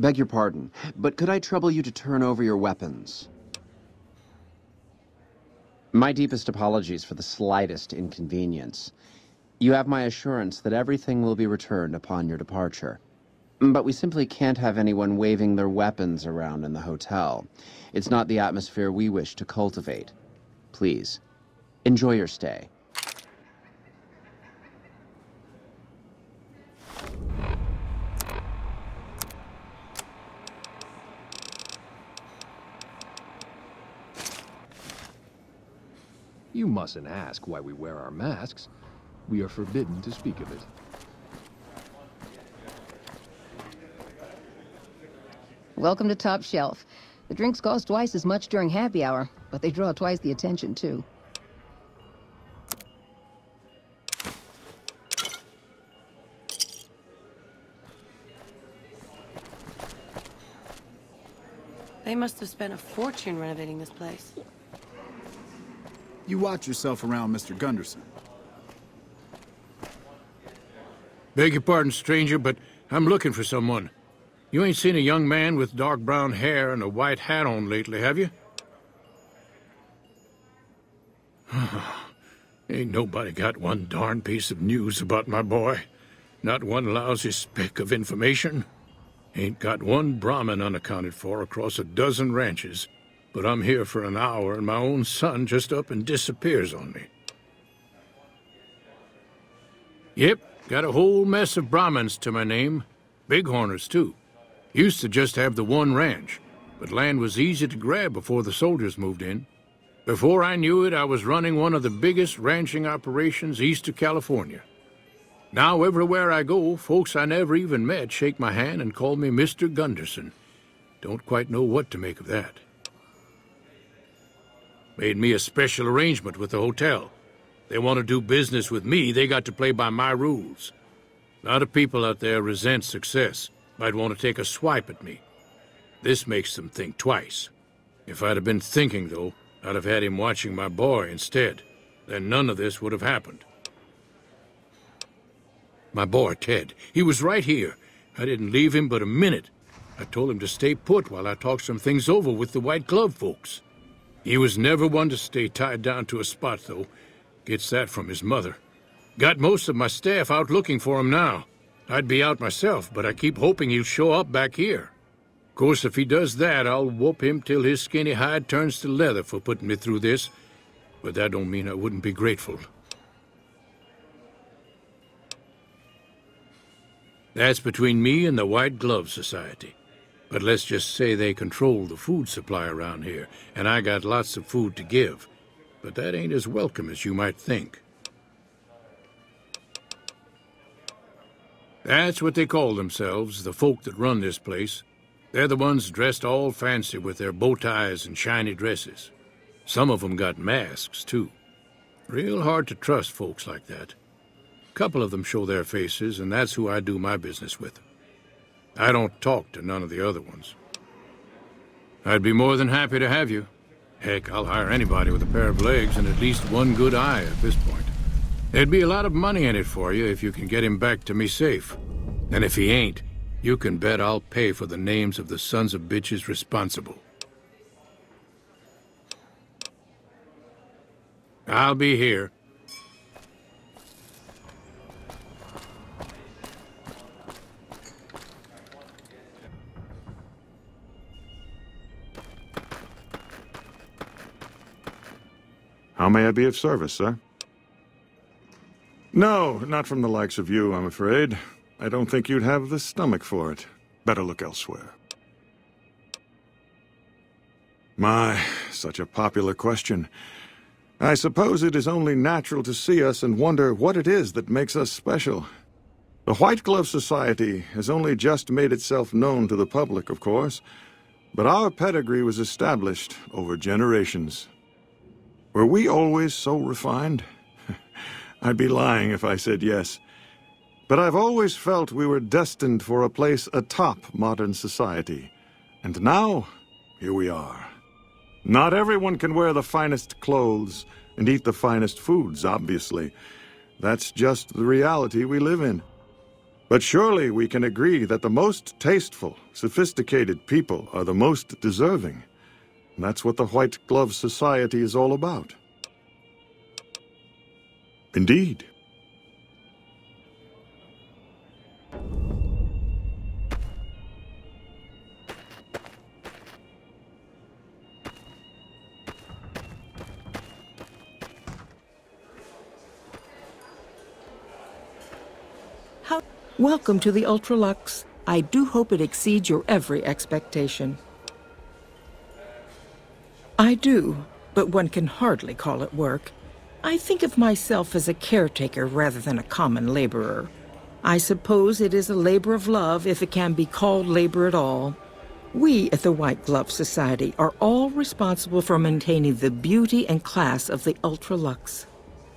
Beg your pardon, but could I trouble you to turn over your weapons? My deepest apologies for the slightest inconvenience. You have my assurance that everything will be returned upon your departure. But we simply can't have anyone waving their weapons around in the hotel. It's not the atmosphere we wish to cultivate. Please, enjoy your stay. You mustn't ask why we wear our masks. We are forbidden to speak of it. Welcome to Top Shelf. The drinks cost twice as much during happy hour, but they draw twice the attention, too. They must have spent a fortune renovating this place. You watch yourself around, Mr. Gunderson. Beg your pardon, stranger, but I'm looking for someone. You ain't seen a young man with dark brown hair and a white hat on lately, have you? Ain't nobody got one darn piece of news about my boy. Not one lousy speck of information. Ain't got one Brahmin unaccounted for across a dozen ranches. But I'm here for an hour and my own son just up and disappears on me. Yep, got a whole mess of Brahmins to my name. Bighorners, too. Used to just have the one ranch, but land was easy to grab before the soldiers moved in. Before I knew it, I was running one of the biggest ranching operations east of California. Now, everywhere I go, folks I never even met shake my hand and call me Mr. Gunderson. Don't quite know what to make of that. Made me a special arrangement with the hotel. They want to do business with me, they got to play by my rules. A lot of people out there resent success, might want to take a swipe at me. This makes them think twice. If I'd have been thinking, though, I'd have had him watching my boy instead. Then none of this would have happened. My boy, Ted, he was right here. I didn't leave him but a minute. I told him to stay put while I talked some things over with the White Glove folks. He was never one to stay tied down to a spot, though. Gets that from his mother. Got most of my staff out looking for him now. I'd be out myself, but I keep hoping he'll show up back here. Of course, if he does that, I'll whoop him till his skinny hide turns to leather for putting me through this. But that don't mean I wouldn't be grateful. That's between me and the White Glove Society. But let's just say they control the food supply around here, and I got lots of food to give. But that ain't as welcome as you might think. That's what they call themselves, the folk that run this place. They're the ones dressed all fancy with their bow ties and shiny dresses. Some of them got masks, too. Real hard to trust folks like that. A couple of them show their faces, and that's who I do my business with. I don't talk to none of the other ones. I'd be more than happy to have you. Heck, I'll hire anybody with a pair of legs and at least one good eye at this point. There'd be a lot of money in it for you if you can get him back to me safe. And if he ain't, you can bet I'll pay for the names of the sons of bitches responsible. I'll be here. How may I be of service, sir? No, not from the likes of you, I'm afraid. I don't think you'd have the stomach for it. Better look elsewhere. My, such a popular question. I suppose it is only natural to see us and wonder what it is that makes us special. The White Glove Society has only just made itself known to the public, of course, but our pedigree was established over generations. Were we always so refined? I'd be lying if I said yes. But I've always felt we were destined for a place atop modern society. And now, here we are. Not everyone can wear the finest clothes and eat the finest foods, obviously. That's just the reality we live in. But surely we can agree that the most tasteful, sophisticated people are the most deserving. That's what the White Glove Society is all about. Indeed. Welcome to the Ultra Luxe. I do hope it exceeds your every expectation. I do, but one can hardly call it work. I think of myself as a caretaker rather than a common laborer. I suppose it is a labor of love if it can be called labor at all. We at the White Glove Society are all responsible for maintaining the beauty and class of the Ultra Luxe.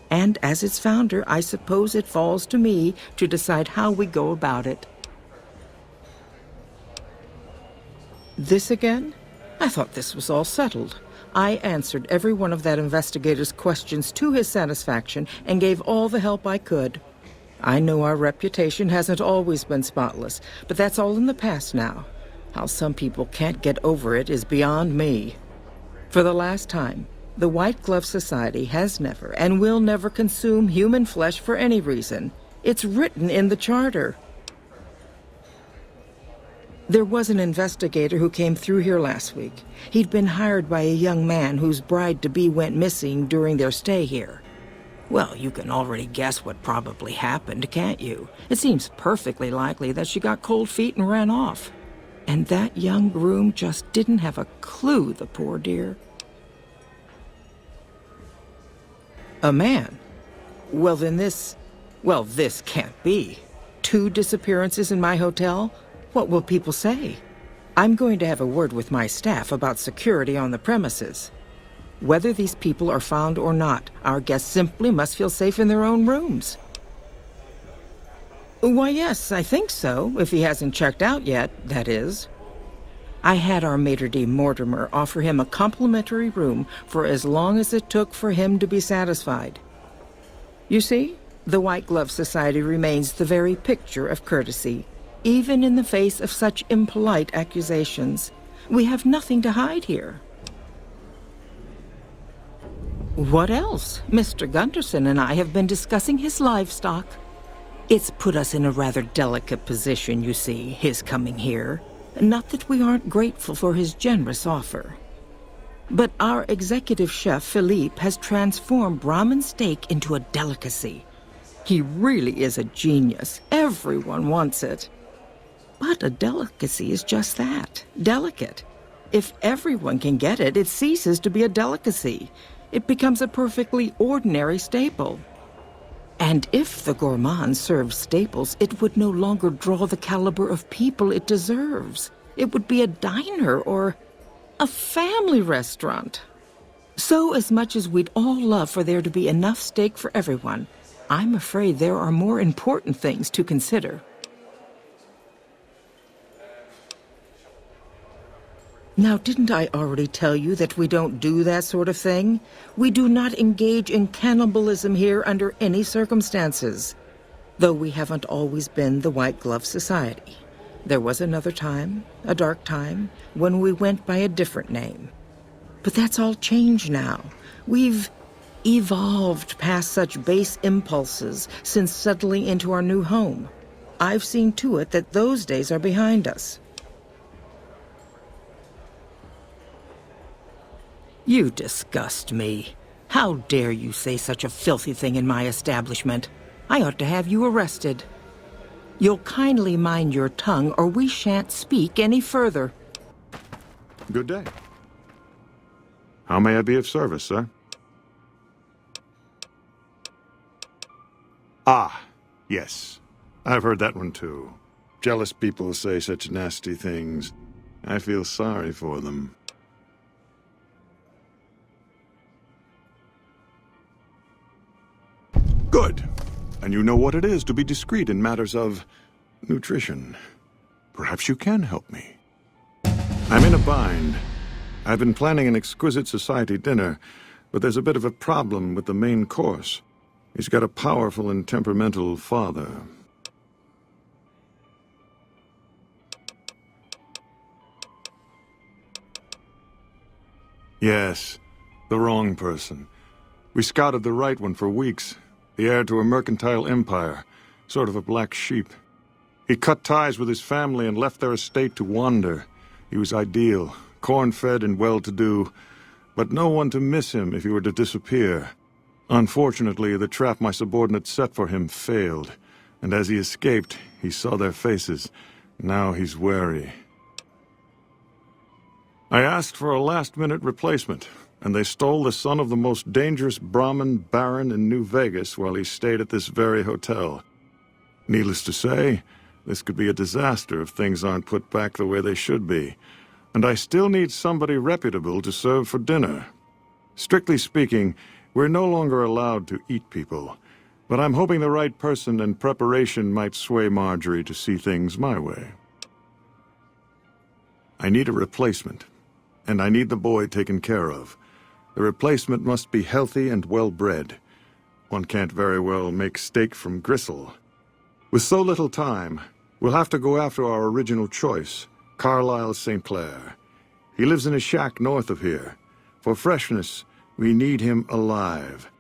And as its founder, I suppose it falls to me to decide how we go about it. This again? I thought this was all settled. I answered every one of that investigator's questions to his satisfaction and gave all the help I could. I know our reputation hasn't always been spotless, but that's all in the past now. How some people can't get over it is beyond me. For the last time, the White Glove Society has never and will never consume human flesh for any reason. It's written in the charter. There was an investigator who came through here last week. He'd been hired by a young man whose bride-to-be went missing during their stay here. Well, you can already guess what probably happened, can't you? It seems perfectly likely that she got cold feet and ran off. And that young groom just didn't have a clue, the poor dear. A man? Well, then this can't be. 2 disappearances in my hotel? What will people say? I'm going to have a word with my staff about security on the premises. Whether these people are found or not, our guests simply must feel safe in their own rooms. Why, yes, I think so, if he hasn't checked out yet, that is. I had our maitre d' Mortimer offer him a complimentary room for as long as it took for him to be satisfied. You see, the White Glove Society remains the very picture of courtesy, even in the face of such impolite accusations. We have nothing to hide here. What else? Mr. Gunderson and I have been discussing his livestock. It's put us in a rather delicate position, you see, his coming here. Not that we aren't grateful for his generous offer. But our executive chef, Philippe, has transformed Brahmin steak into a delicacy. He really is a genius. Everyone wants it. But a delicacy is just that, delicate. If everyone can get it, it ceases to be a delicacy. It becomes a perfectly ordinary staple. And if the gourmand served staples, it would no longer draw the caliber of people it deserves. It would be a diner or a family restaurant. So as much as we'd all love for there to be enough steak for everyone, I'm afraid there are more important things to consider. Now, didn't I already tell you that we don't do that sort of thing? We do not engage in cannibalism here under any circumstances. Though we haven't always been the White Glove Society. There was another time, a dark time, when we went by a different name. But that's all changed now. We've evolved past such base impulses since settling into our new home. I've seen to it that those days are behind us. You disgust me. How dare you say such a filthy thing in my establishment? I ought to have you arrested. You'll kindly mind your tongue, or we shan't speak any further. Good day. How may I be of service, sir? Ah, yes. I've heard that one too. Jealous people say such nasty things. I feel sorry for them. Good. And you know what it is to be discreet in matters of nutrition. Perhaps you can help me. I'm in a bind. I've been planning an exquisite society dinner, but there's a bit of a problem with the main course. He's got a powerful and temperamental father. Yes, the wrong person. We scouted the right one for weeks. The heir to a mercantile empire, sort of a black sheep. He cut ties with his family and left their estate to wander. He was ideal, corn-fed and well-to-do, but no one to miss him if he were to disappear. Unfortunately, the trap my subordinates set for him failed, and as he escaped, he saw their faces. Now he's wary. I asked for a last-minute replacement, and they stole the son of the most dangerous Brahmin baron in New Vegas while he stayed at this very hotel. Needless to say, this could be a disaster if things aren't put back the way they should be, and I still need somebody reputable to serve for dinner. Strictly speaking, we're no longer allowed to eat people, but I'm hoping the right person and preparation might sway Marjorie to see things my way. I need a replacement, and I need the boy taken care of. The replacement must be healthy and well-bred. One can't very well make steak from gristle. With so little time, we'll have to go after our original choice, Carlisle St. Clair. He lives in a shack north of here. For freshness, we need him alive.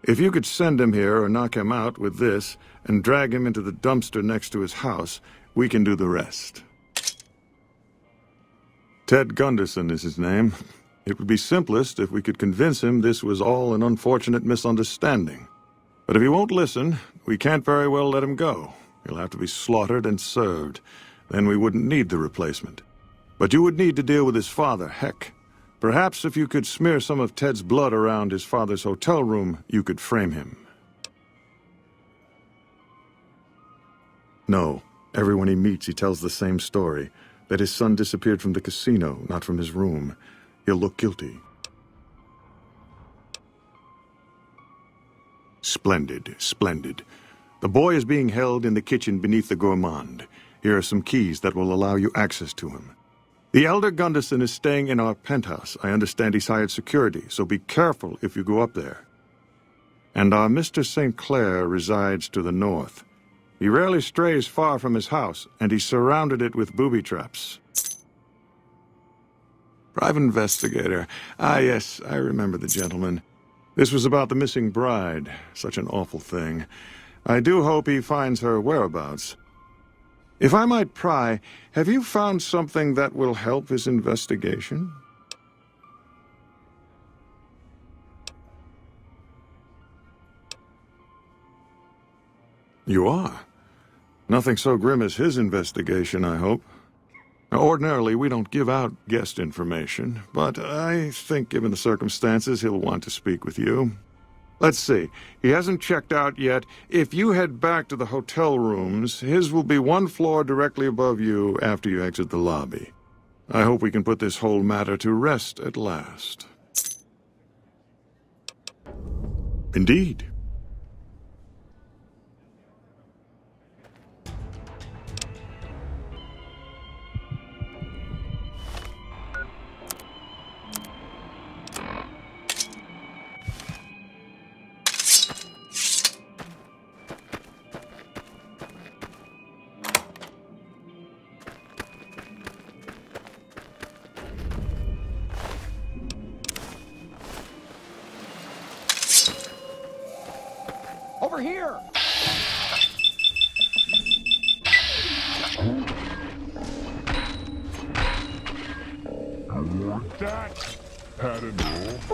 If you could send him here or knock him out with this and drag him into the dumpster next to his house, we can do the rest. Ted Gunderson is his name. It would be simplest if we could convince him this was all an unfortunate misunderstanding. But if he won't listen, we can't very well let him go. He'll have to be slaughtered and served. Then we wouldn't need the replacement. But you would need to deal with his father, Heck. Perhaps if you could smear some of Ted's blood around his father's hotel room, you could frame him. No. Everyone he meets, he tells the same story. That his son disappeared from the casino, not from his room. He'll look guilty. Splendid, splendid. The boy is being held in the kitchen beneath the gourmand. Here are some keys that will allow you access to him. The elder Gunderson is staying in our penthouse. I understand he's hired security, so be careful if you go up there. And our Mr. St. Clair resides to the north. He rarely strays far from his house, and he's surrounded it with booby traps. Private investigator. Ah, yes, I remember the gentleman. This was about the missing bride. Such an awful thing. I do hope he finds her whereabouts. If I might pry, have you found something that will help his investigation? You are? Nothing so grim as his investigation, I hope. Now, ordinarily, we don't give out guest information, but I think given the circumstances, he'll want to speak with you. Let's see. He hasn't checked out yet. If you head back to the hotel rooms, his will be one floor directly above you after you exit the lobby. I hope we can put this whole matter to rest at last. Indeed. Over here! You want that? Had enough?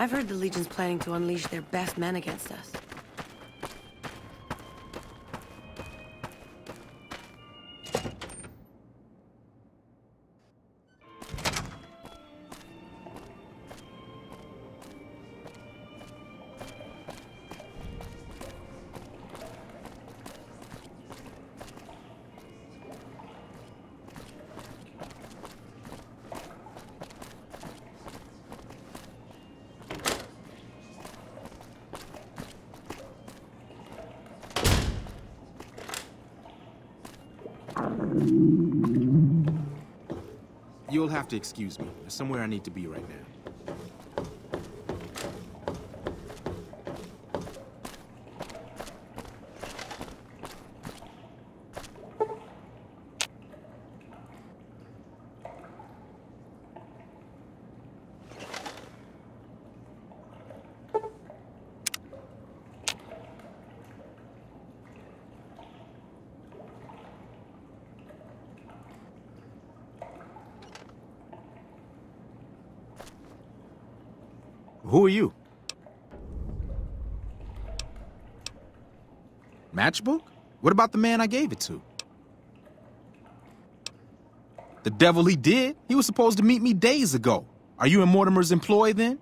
I've heard the Legion's planning to unleash their best men against us. You'll have to excuse me. There's somewhere I need to be right now. Who are you? Matchbook? What about the man I gave it to? The devil he did? He was supposed to meet me days ago. Are you in Mortimer's employ then?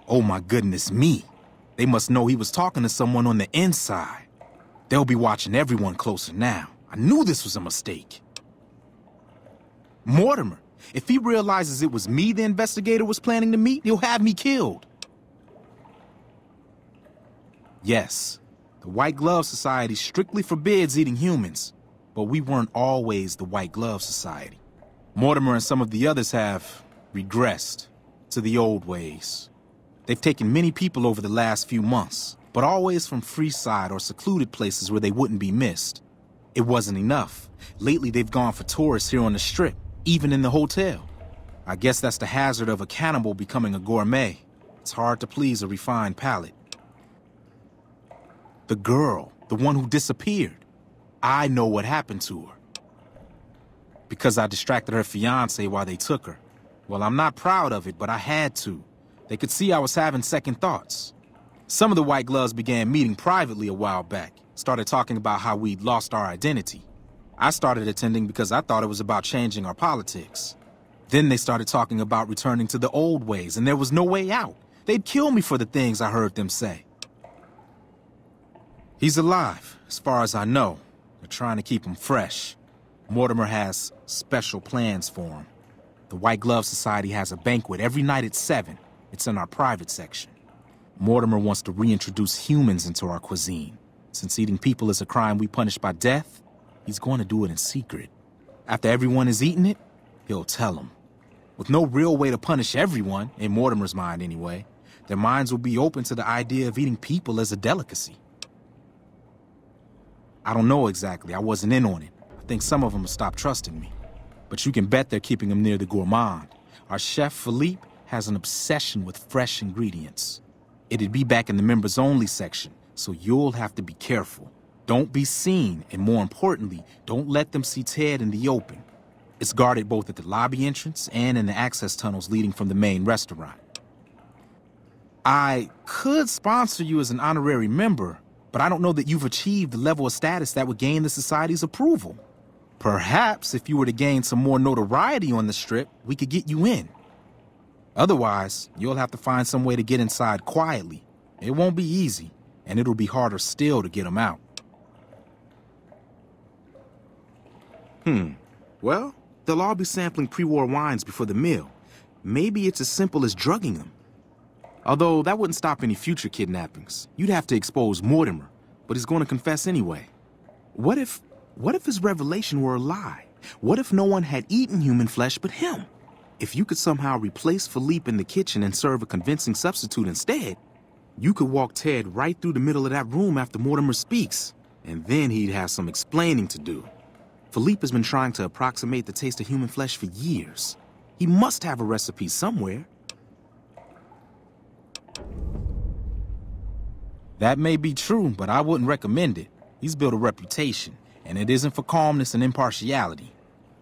Oh my goodness me. They must know he was talking to someone on the inside. They'll be watching everyone closer now. I knew this was a mistake. Mortimer, if he realizes it was me the investigator was planning to meet, he'll have me killed. Yes, the White Glove Society strictly forbids eating humans, but we weren't always the White Glove Society. Mortimer and some of the others have regressed to the old ways. They've taken many people over the last few months, but always from Freeside or secluded places where they wouldn't be missed. It wasn't enough. Lately, they've gone for tourists here on the Strip, even in the hotel. I guess that's the hazard of a cannibal becoming a gourmet. It's hard to please a refined palate. The girl, the one who disappeared, I know what happened to her. Because I distracted her fiancé while they took her. Well, I'm not proud of it, but I had to. They could see I was having second thoughts. Some of the White Gloves began meeting privately a while back, started talking about how we'd lost our identity. I started attending because I thought it was about changing our politics. Then they started talking about returning to the old ways, and there was no way out. They'd kill me for the things I heard them say. He's alive, as far as I know. They're trying to keep him fresh. Mortimer has special plans for him. The White Glove Society has a banquet every night at 7. It's in our private section. Mortimer wants to reintroduce humans into our cuisine. Since eating people is a crime we punish by death, he's going to do it in secret. After everyone has eaten it, he'll tell them. With no real way to punish everyone, in Mortimer's mind anyway, their minds will be open to the idea of eating people as a delicacy. I don't know exactly, I wasn't in on it. I think some of them have stopped trusting me. But you can bet they're keeping him near the gourmand. Our chef, Philippe, has an obsession with fresh ingredients. It'd be back in the members-only section, so you'll have to be careful. Don't be seen, and more importantly, don't let them see Ted in the open. It's guarded both at the lobby entrance and in the access tunnels leading from the main restaurant. I could sponsor you as an honorary member, but I don't know that you've achieved the level of status that would gain the Society's approval. Perhaps if you were to gain some more notoriety on the Strip, we could get you in. Otherwise, you'll have to find some way to get inside quietly. It won't be easy, and it'll be harder still to get them out. Well, they'll all be sampling pre-war wines before the meal. Maybe it's as simple as drugging them. Although that wouldn't stop any future kidnappings. You'd have to expose Mortimer, but he's going to confess anyway. What if his revelation were a lie? What if no one had eaten human flesh but him? If you could somehow replace Philippe in the kitchen and serve a convincing substitute instead, you could walk Ted right through the middle of that room after Mortimer speaks, and then he'd have some explaining to do. Philippe has been trying to approximate the taste of human flesh for years. He must have a recipe somewhere. That may be true, but I wouldn't recommend it. He's built a reputation, and it isn't for calmness and impartiality.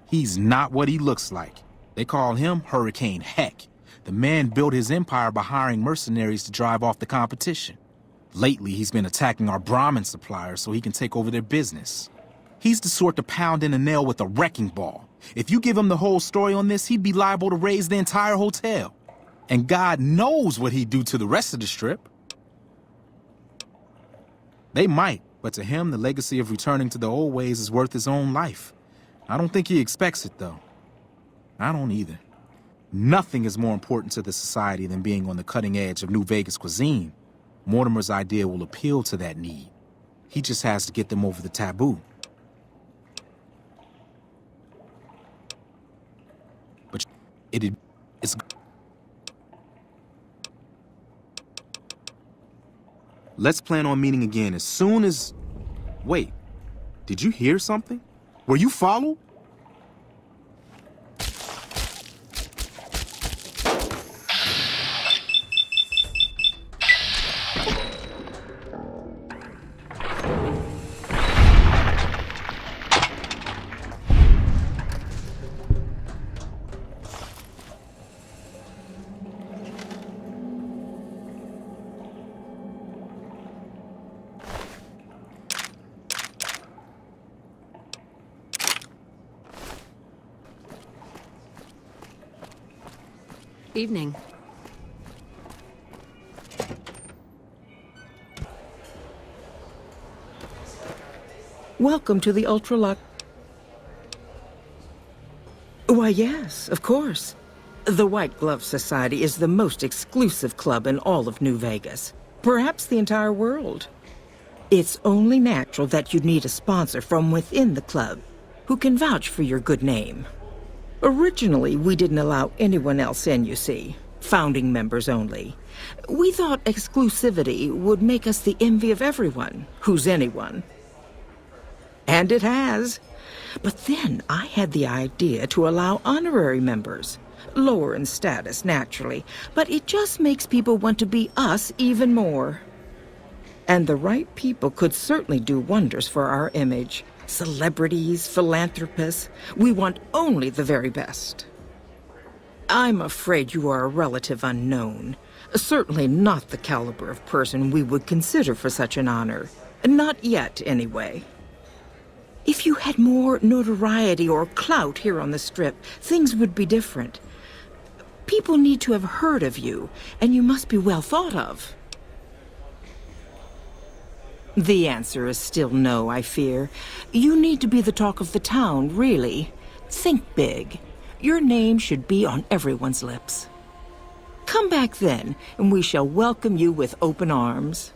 He's not what he looks like. They call him Hurricane Heck. The man built his empire by hiring mercenaries to drive off the competition. Lately, he's been attacking our Brahmin suppliers so he can take over their business. He's the sort to pound in a nail with a wrecking ball. If you give him the whole story on this, he'd be liable to raise the entire hotel. And God knows what he'd do to the rest of the strip. They might, but to him, the legacy of returning to the old ways is worth his own life. I don't think he expects it, though. I don't either. Nothing is more important to the society than being on the cutting edge of New Vegas cuisine. Mortimer's idea will appeal to that need. He just has to get them over the taboo. But it's... Let's plan on meeting again as soon as... Wait, did you hear something? Were you followed? Evening. Welcome to the Ultra Luxe. Why, yes, of course. The White Glove Society is the most exclusive club in all of New Vegas. Perhaps the entire world. It's only natural that you need a sponsor from within the club who can vouch for your good name. Originally, we didn't allow anyone else in, you see. Founding members only. We thought exclusivity would make us the envy of everyone who's anyone. And it has. But then I had the idea to allow honorary members. Lower in status, naturally. But it just makes people want to be us even more. And the right people could certainly do wonders for our image. Celebrities, philanthropists. We want only the very best. I'm afraid you are a relative unknown. Certainly not the caliber of person we would consider for such an honor. Not yet, anyway. If you had more notoriety or clout here on the Strip, things would be different. People need to have heard of you, and you must be well thought of. The answer is still no, I fear. You need to be the talk of the town, really. Think big. Your name should be on everyone's lips. Come back then, and we shall welcome you with open arms.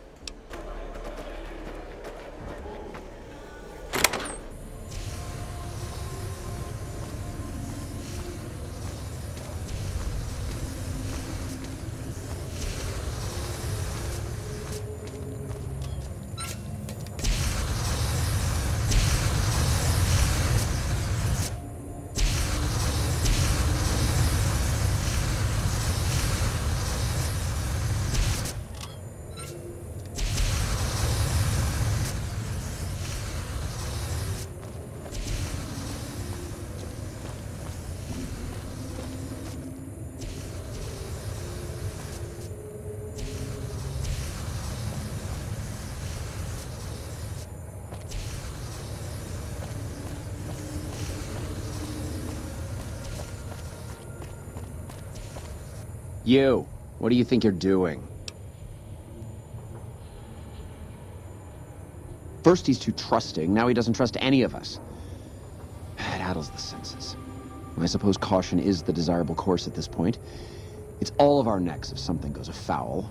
You, what do you think you're doing? First he's too trusting, now he doesn't trust any of us. It addles the senses. I suppose caution is the desirable course at this point. It's all of our necks if something goes afoul.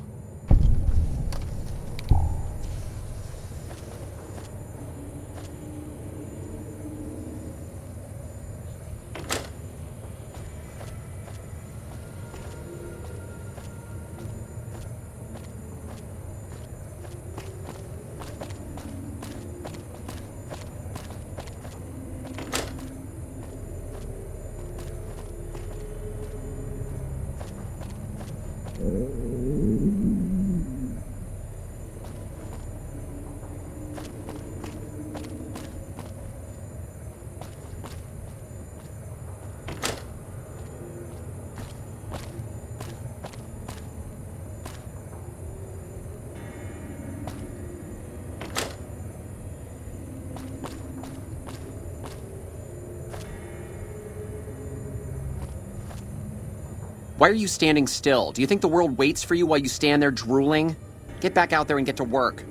Why are you standing still? Do you think the world waits for you while you stand there drooling? Get back out there and get to work.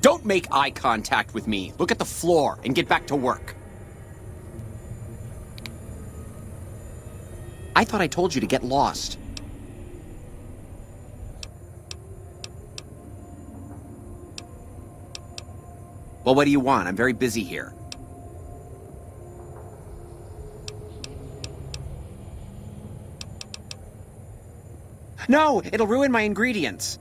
Don't make eye contact with me. Look at the floor and get back to work. I thought I told you to get lost. Well, what do you want? I'm very busy here. No, it'll ruin my ingredients.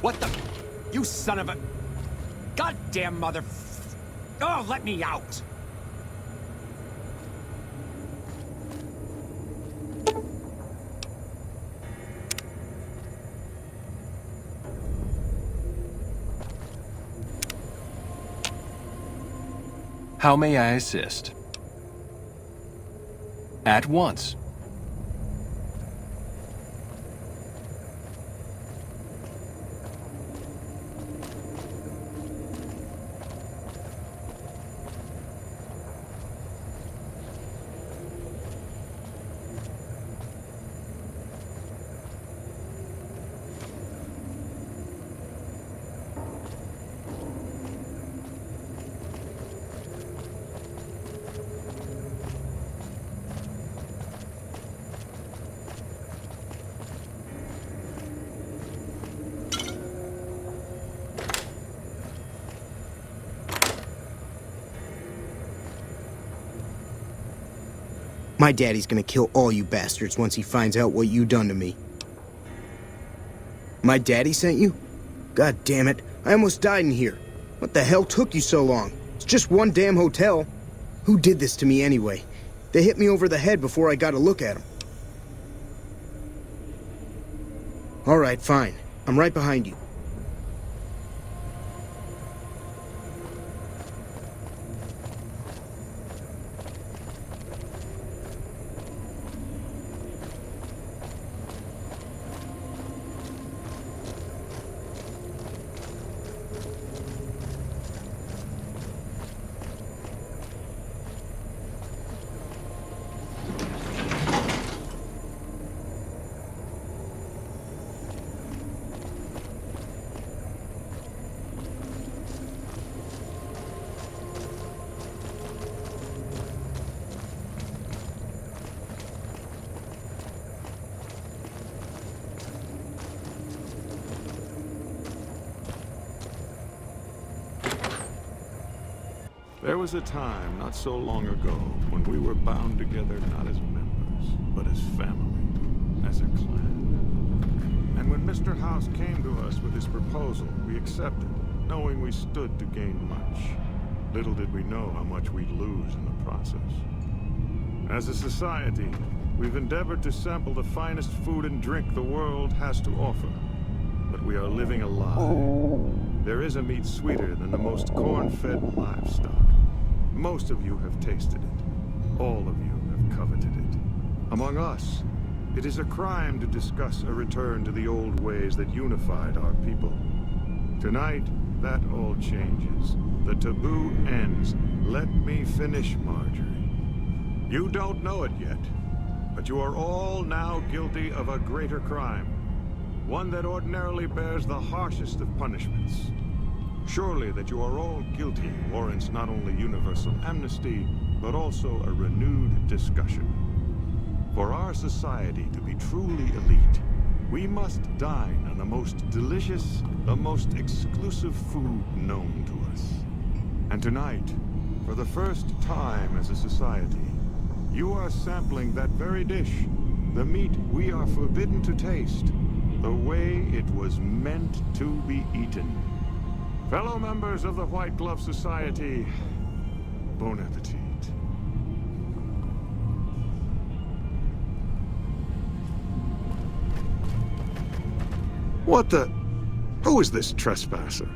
What the? You son of a... Goddamn mother... Oh, let me out! How may I assist? At once. My daddy's gonna kill all you bastards once he finds out what you done to me. My daddy sent you? God damn it, I almost died in here. What the hell took you so long? It's just one damn hotel. Who did this to me anyway? They hit me over the head before I got a look at them. Alright, fine. I'm right behind you. There was a time not so long ago when we were bound together not as members, but as family, as a clan. And when Mr. House came to us with his proposal, we accepted, knowing we stood to gain much. Little did we know how much we'd lose in the process. As a society, we've endeavored to sample the finest food and drink the world has to offer. But we are living a lie. There is a meat sweeter than the most corn-fed livestock. Most of you have tasted it. All of you have coveted it. Among us, it is a crime to discuss a return to the old ways that unified our people. Tonight, that all changes. The taboo ends. Let me finish, Marjorie. You don't know it yet, but you are all now guilty of a greater crime. One that ordinarily bears the harshest of punishments. Surely that you are all guilty warrants not only universal amnesty, but also a renewed discussion. For our society to be truly elite, we must dine on the most delicious, the most exclusive food known to us. And tonight, for the first time as a society, you are sampling that very dish, the meat we are forbidden to taste, the way it was meant to be eaten. Fellow members of the White Glove Society, bon appetit. What the... Who is this trespasser?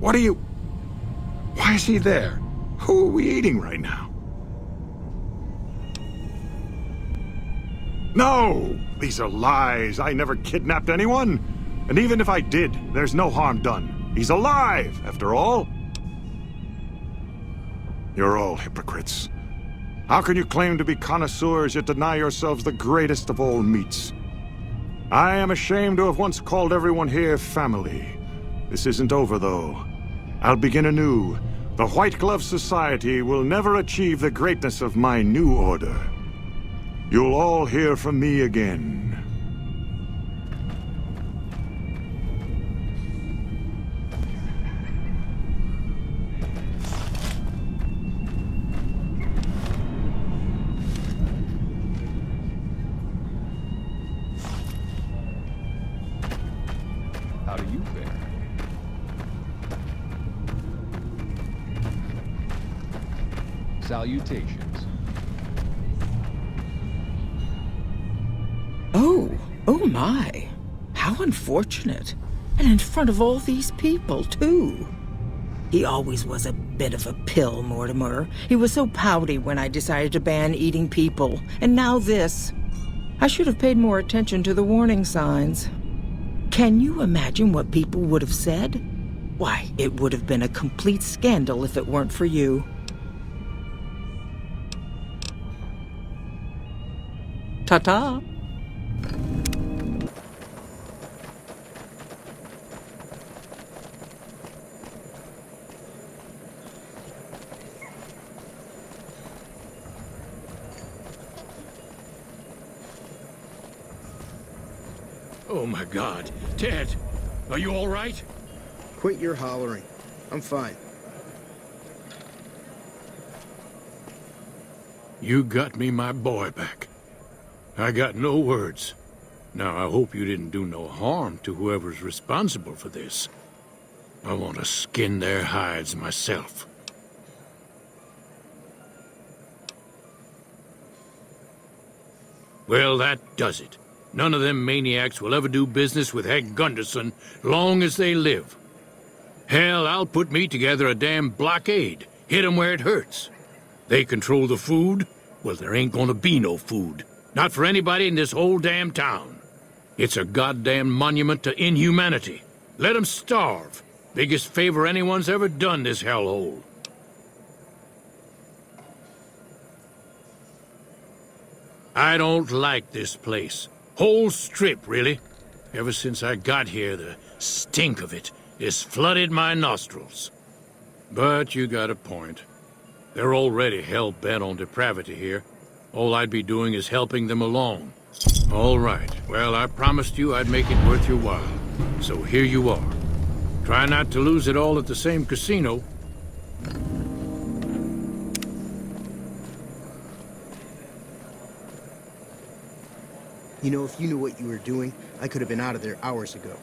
What are you... Why is he there? Who are we eating right now? No! These are lies. I never kidnapped anyone. And even if I did, there's no harm done. He's alive, after all. You're all hypocrites. How can you claim to be connoisseurs yet deny yourselves the greatest of all meats? I am ashamed to have once called everyone here family. This isn't over, though. I'll begin anew. The White Glove Society will never achieve the greatness of my new order. You'll all hear from me again. How do you fare? Salutations. Oh my. How unfortunate. And in front of all these people, too. He always was a bit of a pill, Mortimer. He was so pouty when I decided to ban eating people. And now this. I should have paid more attention to the warning signs. Can you imagine what people would have said? Why, it would have been a complete scandal if it weren't for you. Ta-ta. Oh my God. Ted, are you all right? Quit your hollering. I'm fine. You got me my boy back. I got no words. Now, I hope you didn't do no harm to whoever's responsible for this. I want to skin their hides myself. Well, that does it. None of them maniacs will ever do business with Hank Gunderson long as they live. Hell, I'll put me together a damn blockade. Hit 'em where it hurts. They control the food? Well, there ain't gonna be no food. Not for anybody in this whole damn town. It's a goddamn monument to inhumanity. Let 'em starve. Biggest favor anyone's ever done this hellhole. I don't like this place. Whole strip, really. Ever since I got here, the stink of it has flooded my nostrils. But you got a point. They're already hell-bent on depravity here. All I'd be doing is helping them along. All right. Well, I promised you I'd make it worth your while. So here you are. Try not to lose it all at the same casino. You know, if you knew what you were doing, I could have been out of there hours ago.